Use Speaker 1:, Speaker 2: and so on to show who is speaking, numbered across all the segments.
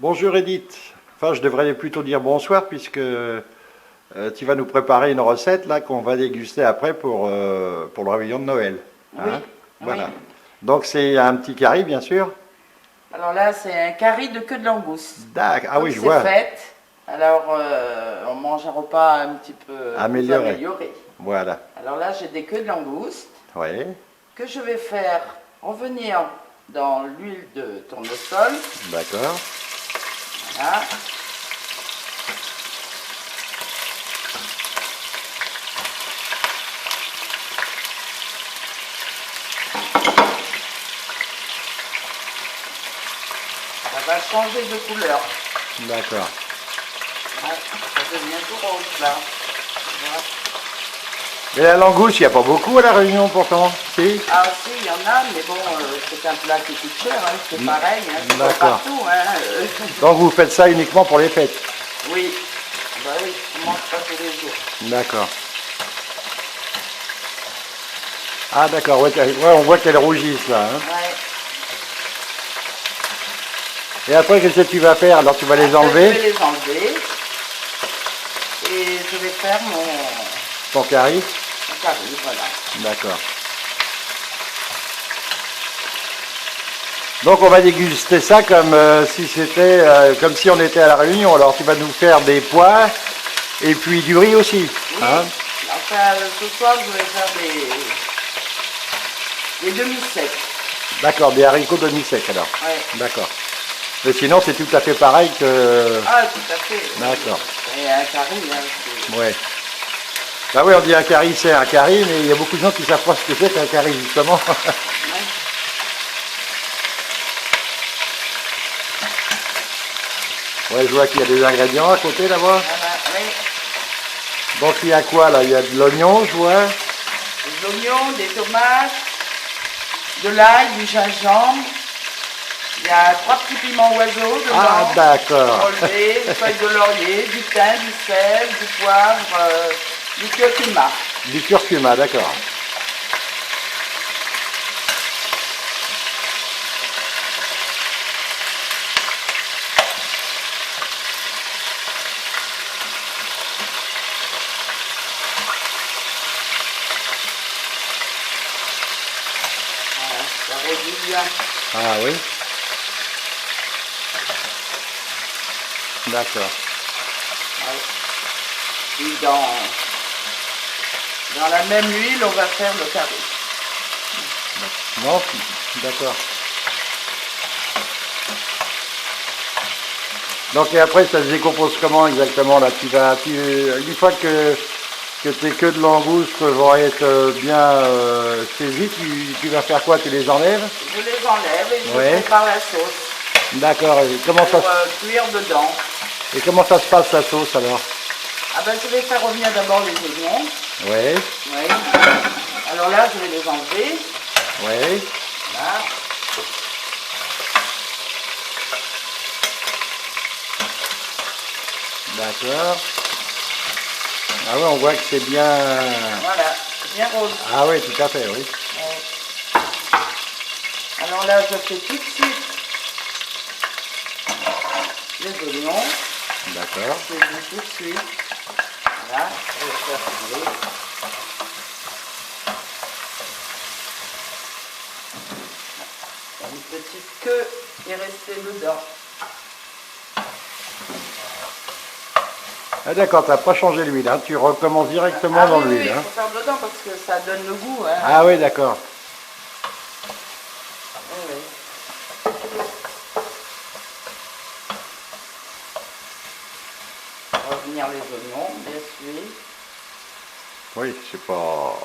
Speaker 1: Bonjour Edith. Enfin, je devrais plutôt dire bonsoir puisque tu vas nous préparer une recette là qu'on va déguster après pour le réveillon de Noël.
Speaker 2: Oui,
Speaker 1: Hein.
Speaker 2: oui.
Speaker 1: Voilà. Donc c'est un petit curry bien sûr.
Speaker 2: Alors là, c'est un curry de queue de langouste.
Speaker 1: D'accord. Ah
Speaker 2: Comme
Speaker 1: oui, je
Speaker 2: c'est
Speaker 1: vois.
Speaker 2: fait, alors on mange un repas un petit peu
Speaker 1: Amélioré.
Speaker 2: amélioré.
Speaker 1: Voilà.
Speaker 2: Alors là, j'ai des queues de langouste
Speaker 1: Oui.
Speaker 2: que je vais faire revenir dans l'huile de tournesol.
Speaker 1: D'accord.
Speaker 2: Voilà. Ça va changer de couleur.
Speaker 1: D'accord.
Speaker 2: Voilà. Ça devient tout rose là. Voilà.
Speaker 1: Mais la langouste, il n'y a pas beaucoup à la Réunion pourtant. Si.
Speaker 2: Ah si, il y en a, mais bon, c'est un plat qui coûte cher, hein, c'est pareil, hein, c'est pas
Speaker 1: D'accord.
Speaker 2: partout. Hein,
Speaker 1: Donc vous faites ça uniquement pour les fêtes.
Speaker 2: Oui, bah oui, on mange pas tous les jours.
Speaker 1: D'accord. Ah d'accord. Ouais, on voit qu'elles rougissent là. Hein.
Speaker 2: Ouais.
Speaker 1: Et après, qu'est-ce que tu vas faire? Alors tu vas les
Speaker 2: Après,
Speaker 1: enlever,
Speaker 2: je vais les enlever et je vais faire
Speaker 1: ton curry.
Speaker 2: mon curry, voilà.
Speaker 1: D'accord. Donc on va déguster ça comme si c'était comme si on était à la Réunion. Alors tu vas nous faire des pois et puis du riz aussi.
Speaker 2: Oui,
Speaker 1: Hein?
Speaker 2: enfin, ce soir, je vais faire des demi-secs.
Speaker 1: D'accord, des haricots demi-secs alors.
Speaker 2: Ouais.
Speaker 1: D'accord. Mais sinon c'est tout à fait pareil que.
Speaker 2: Ah, tout à fait.
Speaker 1: D'accord.
Speaker 2: Et un curry, hein,
Speaker 1: Ouais. Bah oui, on dit un curry, c'est un curry, mais il y a beaucoup de gens qui ne savent pas ce que c'est qu'un curry justement.
Speaker 2: ouais.
Speaker 1: Ouais, je vois qu'il y a des ingrédients à côté là-bas.
Speaker 2: Voilà, oui.
Speaker 1: Donc il y a quoi là? Il y a de l'oignon, je vois.
Speaker 2: Des oignons, des tomates, de l'ail, du gingembre. Il y a 3 petits piments oiseaux dedans.
Speaker 1: Ah d'accord.
Speaker 2: Relevés, une feuille de laurier, du thym, du sel, du poivre, du curcuma.
Speaker 1: Du curcuma, d'accord.
Speaker 2: Voilà, ça réduit bien.
Speaker 1: Ah oui. D'accord.
Speaker 2: Ouais. Puis dans la même huile, on va faire le curry.
Speaker 1: Non, d'accord. Donc et après ça se décompose comment exactement là? Une fois que tes queues de langouste vont être bien saisies, tu vas faire quoi? Tu les enlèves?
Speaker 2: Je les enlève et je
Speaker 1: Ouais.
Speaker 2: prépare la sauce
Speaker 1: D'accord.
Speaker 2: pour cuire dedans.
Speaker 1: Et comment ça se passe la sauce alors?
Speaker 2: Ah ben, je vais faire revenir d'abord les oignons.
Speaker 1: Ouais.
Speaker 2: Oui. Alors là, je vais les enlever.
Speaker 1: Ouais.
Speaker 2: Là.
Speaker 1: D'accord. Ah ouais, on voit que c'est bien.
Speaker 2: Voilà, bien rose.
Speaker 1: Ah oui, tout à fait, oui.
Speaker 2: Ouais. Alors là, je fais tout de suite les oignons.
Speaker 1: D'accord.
Speaker 2: Je les mets tout de suite. Voilà, je vais faire couler. Une petite queue est restée dedans.
Speaker 1: Ah d'accord, tu n'as pas changé l'huile, hein. Tu recommences directement
Speaker 2: Ah
Speaker 1: dans
Speaker 2: oui, oui,
Speaker 1: l'huile.
Speaker 2: il
Speaker 1: Hein.
Speaker 2: faut faire dedans parce que ça donne le goût. Hein.
Speaker 1: Ah oui, d'accord.
Speaker 2: Oui, oui. Revenir les oignons, bien sûr.
Speaker 1: Oui, c'est pas.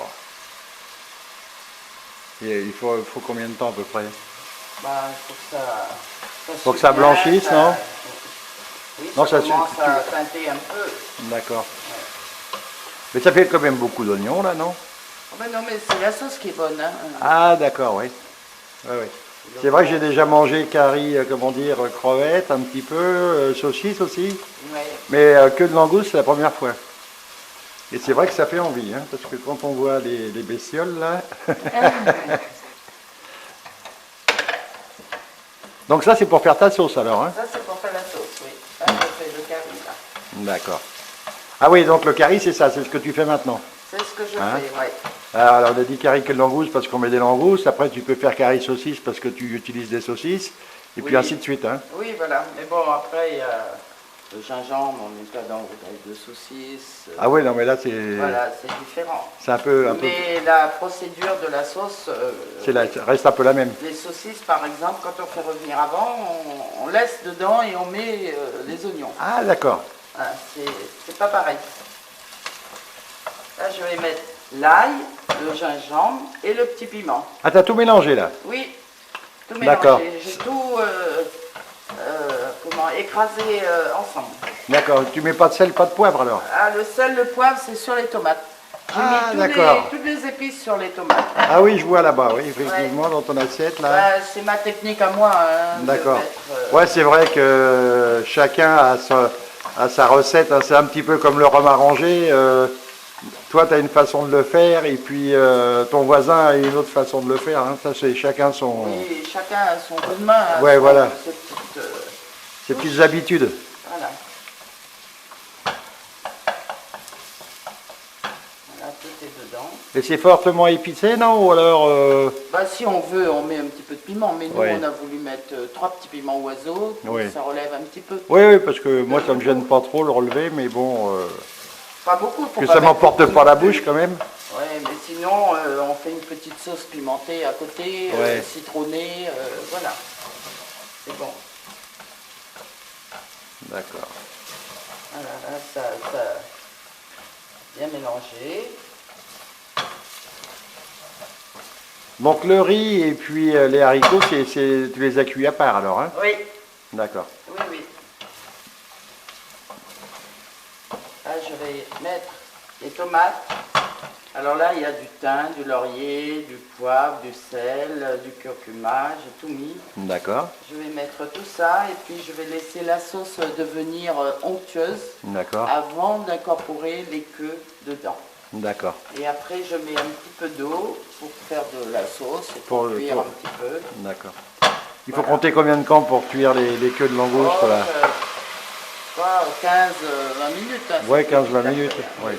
Speaker 1: Il faut combien de temps à peu près?
Speaker 2: Bah, il faut que ça
Speaker 1: Faut que ça
Speaker 2: suit bien,
Speaker 1: blanchisse, non?
Speaker 2: Oui,
Speaker 1: Non,
Speaker 2: ça
Speaker 1: ça
Speaker 2: commence
Speaker 1: suffit.
Speaker 2: à teinter un peu.
Speaker 1: D'accord. Mais ça fait quand même beaucoup d'oignons là, non?
Speaker 2: Oh, ben non, mais c'est la sauce qui est bonne. Hein.
Speaker 1: Ah d'accord, oui. Oui, oui. C'est vrai que j'ai déjà mangé curry, comment dire, crevettes un petit peu, saucisses aussi,
Speaker 2: Ouais.
Speaker 1: mais que de langouste c'est la première fois. Et c'est vrai que ça fait envie, hein, parce que quand on voit les bestioles là. Donc ça c'est pour faire ta sauce alors, hein?
Speaker 2: Ça, c'est pour faire la sauce.
Speaker 1: D'accord. Ah oui, donc le curry, c'est ça, c'est ce que tu fais maintenant.
Speaker 2: C'est ce que je
Speaker 1: Hein?
Speaker 2: fais, ouais.
Speaker 1: Alors, on a dit curry que de langouste parce qu'on met des langoustes. Après, tu peux faire curry saucisse parce que tu utilises des saucisses. Et puis
Speaker 2: Oui.
Speaker 1: ainsi de suite. Hein.
Speaker 2: Oui, voilà. Mais bon, après, il y a le gingembre, on met pas dans de saucisses.
Speaker 1: Ah oui, non, mais là, c'est
Speaker 2: Voilà, c'est différent.
Speaker 1: un peu.
Speaker 2: Mais la procédure de la sauce,
Speaker 1: Ça reste un peu la même.
Speaker 2: les saucisses, par exemple, quand on fait revenir avant, on laisse dedans et on met les oignons.
Speaker 1: Ah, d'accord.
Speaker 2: Voilà, c'est pas pareil. Là, je vais mettre l'ail, le gingembre et le petit piment.
Speaker 1: Ah, t'as tout mélangé là.
Speaker 2: Oui, tout
Speaker 1: D'accord.
Speaker 2: mélangé. J'ai tout écrasé ensemble.
Speaker 1: D'accord. Tu mets pas de sel, pas de poivre alors.
Speaker 2: Ah, le sel, le poivre, c'est sur les tomates. J'ai
Speaker 1: Ah,
Speaker 2: mis
Speaker 1: d'accord.
Speaker 2: toutes les épices sur les tomates.
Speaker 1: Ah oui, je vois là-bas, oui, effectivement, dans ton assiette là.
Speaker 2: Bah, c'est ma technique à moi. Hein,
Speaker 1: D'accord.
Speaker 2: de mettre,
Speaker 1: Ouais, c'est vrai que chacun a sa recette. Hein. C'est un petit peu comme le rhum arrangé. Toi, tu as une façon de le faire et puis ton voisin a une autre façon de le faire. Hein. Ça, c'est chacun son.
Speaker 2: Oui, chacun a son coup de main. Hein,
Speaker 1: Ouais, voilà.
Speaker 2: Ses
Speaker 1: Ses petites habitudes.
Speaker 2: Voilà. Voilà, tout est dedans.
Speaker 1: Et c'est fortement épicé, non? Ou alors.
Speaker 2: Bah, si on veut, on met un petit peu de piment. Mais nous,
Speaker 1: Ouais.
Speaker 2: on a voulu mettre 3 petits piments oiseaux. Pour
Speaker 1: Oui.
Speaker 2: que ça relève un petit peu.
Speaker 1: Oui, oui, parce que moi, ça me gêne pas trop le relever, mais bon.
Speaker 2: Pas beaucoup. Faut
Speaker 1: Que
Speaker 2: pas
Speaker 1: ça
Speaker 2: mettre
Speaker 1: m'emporte
Speaker 2: beaucoup
Speaker 1: pas la
Speaker 2: non plus.
Speaker 1: bouche quand même.
Speaker 2: Ouais, mais sinon, on fait une petite sauce pimentée à côté,
Speaker 1: Ouais.
Speaker 2: citronnée, voilà. C'est bon.
Speaker 1: D'accord.
Speaker 2: Voilà, là, ça bien mélangé.
Speaker 1: Donc le riz et puis les haricots, tu les as cuits à part alors, hein?
Speaker 2: Oui,
Speaker 1: D'accord.
Speaker 2: oui, oui. Là, je vais mettre les tomates. Alors là, il y a du thym, du laurier, du poivre, du sel, du curcuma, j'ai tout mis.
Speaker 1: D'accord.
Speaker 2: Je vais mettre tout ça et puis je vais laisser la sauce devenir onctueuse
Speaker 1: D'accord.
Speaker 2: avant d'incorporer les queues dedans.
Speaker 1: D'accord.
Speaker 2: Et après, je mets un petit peu d'eau pour faire de la sauce et
Speaker 1: Pour
Speaker 2: pour
Speaker 1: le-
Speaker 2: cuire
Speaker 1: pour-
Speaker 2: un petit peu.
Speaker 1: D'accord. Il faut
Speaker 2: Voilà.
Speaker 1: compter combien de temps pour cuire les queues de langouste là?
Speaker 2: 15-20 minutes. Hein,
Speaker 1: Ouais,
Speaker 2: c'est
Speaker 1: 15-20
Speaker 2: vite à
Speaker 1: minutes.
Speaker 2: faire.
Speaker 1: Oui.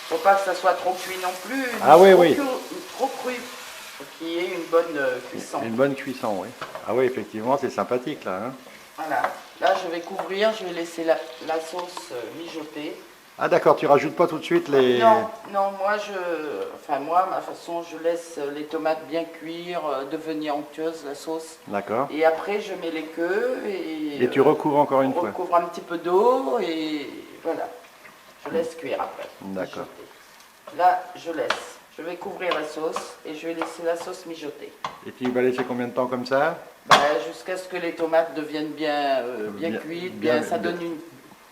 Speaker 2: Faut pas que ça soit trop cuit non plus.
Speaker 1: Ah
Speaker 2: ni
Speaker 1: oui,
Speaker 2: trop
Speaker 1: oui.
Speaker 2: trop cru. Faut qu'il y ait une bonne cuisson.
Speaker 1: Une bonne cuisson, oui. Ah oui, effectivement, c'est sympathique là. Hein.
Speaker 2: Voilà. Là, je vais couvrir, je vais laisser la sauce mijoter.
Speaker 1: Ah d'accord, tu rajoutes pas tout de suite les.
Speaker 2: Non, non, moi, ma façon, je laisse les tomates bien cuire, devenir onctueuse la sauce.
Speaker 1: D'accord.
Speaker 2: Et après, je mets les queues
Speaker 1: Et tu recouvres encore une
Speaker 2: on
Speaker 1: fois.
Speaker 2: recouvre un petit peu d'eau et voilà. Je laisse cuire après.
Speaker 1: D'accord.
Speaker 2: Mijoter. Là, je laisse. Je vais couvrir la sauce et je vais laisser la sauce mijoter.
Speaker 1: Et tu vas laisser combien de temps comme ça?
Speaker 2: Bah, jusqu'à ce que les tomates deviennent bien, bien
Speaker 1: Bien-
Speaker 2: cuites,
Speaker 1: bien-
Speaker 2: ça donne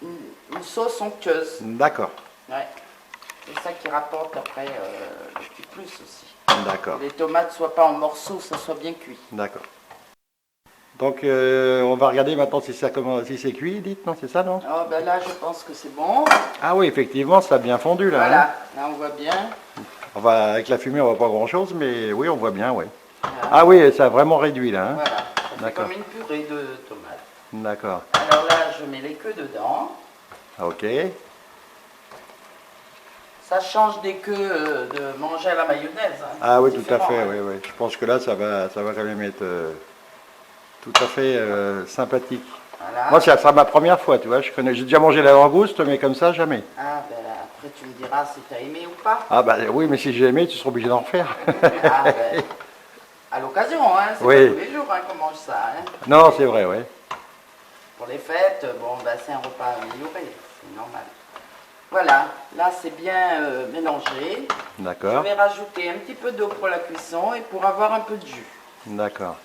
Speaker 2: une sauce onctueuse.
Speaker 1: D'accord.
Speaker 2: Ouais. C'est ça qui rapporte après le petit plus aussi.
Speaker 1: D'accord.
Speaker 2: Que les tomates ne soient pas en morceaux, ça soit bien cuit.
Speaker 1: D'accord. Donc on va regarder maintenant si si c'est cuit, dites, non? C'est ça, non?
Speaker 2: Oh, ben là, je pense que c'est bon.
Speaker 1: Ah oui, effectivement, ça a bien fondu là. Hein.
Speaker 2: Voilà, là on voit bien.
Speaker 1: Avec la fumée, on voit pas grand chose, mais oui, on voit bien, oui.
Speaker 2: Voilà.
Speaker 1: Ah oui, ça a vraiment réduit là. Hein.
Speaker 2: Voilà, ça fait
Speaker 1: D'accord.
Speaker 2: comme une purée de tomates.
Speaker 1: D'accord.
Speaker 2: Alors là, je mets les queues dedans.
Speaker 1: Ok.
Speaker 2: Ça change des queues de manger à la mayonnaise. Hein.
Speaker 1: Ah oui,
Speaker 2: C'est
Speaker 1: tout à
Speaker 2: différent,
Speaker 1: fait,
Speaker 2: hein.
Speaker 1: oui, oui. Je pense que là, ça va quand même être tout à fait sympathique.
Speaker 2: Voilà.
Speaker 1: Moi, c'est ma première fois, tu vois. J'ai déjà mangé la langouste, mais comme ça, jamais.
Speaker 2: Ah, ben après, tu me diras si tu as aimé ou pas.
Speaker 1: Ah bah oui, mais si j'ai aimé, tu seras obligé d'en refaire.
Speaker 2: Ah, ben, à l'occasion, hein. C'est
Speaker 1: Oui.
Speaker 2: pas tous les jours hein, qu'on mange ça. Hein.
Speaker 1: Non, c'est vrai, oui.
Speaker 2: Pour les fêtes, bon, ben, c'est un repas amélioré, c'est normal. Voilà, là c'est bien mélangé. Je
Speaker 1: D'accord.
Speaker 2: vais rajouter un petit peu d'eau pour la cuisson et pour avoir un peu de jus.
Speaker 1: D'accord.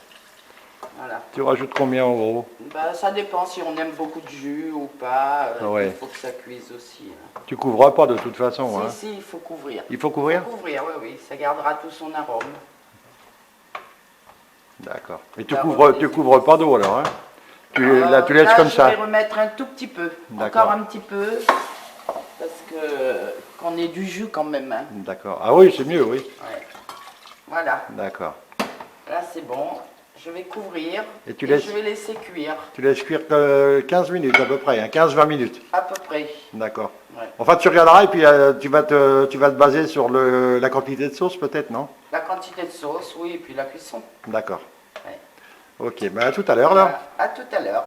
Speaker 2: Voilà.
Speaker 1: Tu rajoutes combien en gros?
Speaker 2: Ben, ça dépend si on aime beaucoup de jus ou pas.
Speaker 1: Ouais.
Speaker 2: Il faut que ça cuise aussi. Hein.
Speaker 1: Tu couvres pas de toute façon. Hein.
Speaker 2: Si, il faut couvrir.
Speaker 1: Il faut
Speaker 2: Il
Speaker 1: couvrir?
Speaker 2: faut couvrir, oui, oui, ça gardera tout son arôme.
Speaker 1: D'accord. Et tu
Speaker 2: Alors,
Speaker 1: couvres pas d'eau alors, hein? Là, tu laisses
Speaker 2: là,
Speaker 1: comme ça.
Speaker 2: Je vais remettre un tout petit peu,
Speaker 1: D'accord.
Speaker 2: encore un petit peu, parce que qu'on ait du jus quand même. Hein.
Speaker 1: D'accord. Ah oui, c'est mieux, oui.
Speaker 2: Ouais. Voilà,
Speaker 1: D'accord.
Speaker 2: là c'est bon. je vais couvrir
Speaker 1: Et tu laisses-
Speaker 2: je vais laisser cuire
Speaker 1: Tu laisses cuire 15 minutes à peu près, hein, 15-20 minutes.
Speaker 2: à peu près.
Speaker 1: D'accord.
Speaker 2: Ouais.
Speaker 1: Enfin, tu regarderas et puis tu vas te baser sur la quantité de sauce peut-être, non?
Speaker 2: La quantité de sauce, oui, et puis la cuisson.
Speaker 1: D'accord.
Speaker 2: Ouais.
Speaker 1: Ok, ben à tout à l'heure là.
Speaker 2: À tout à l'heure.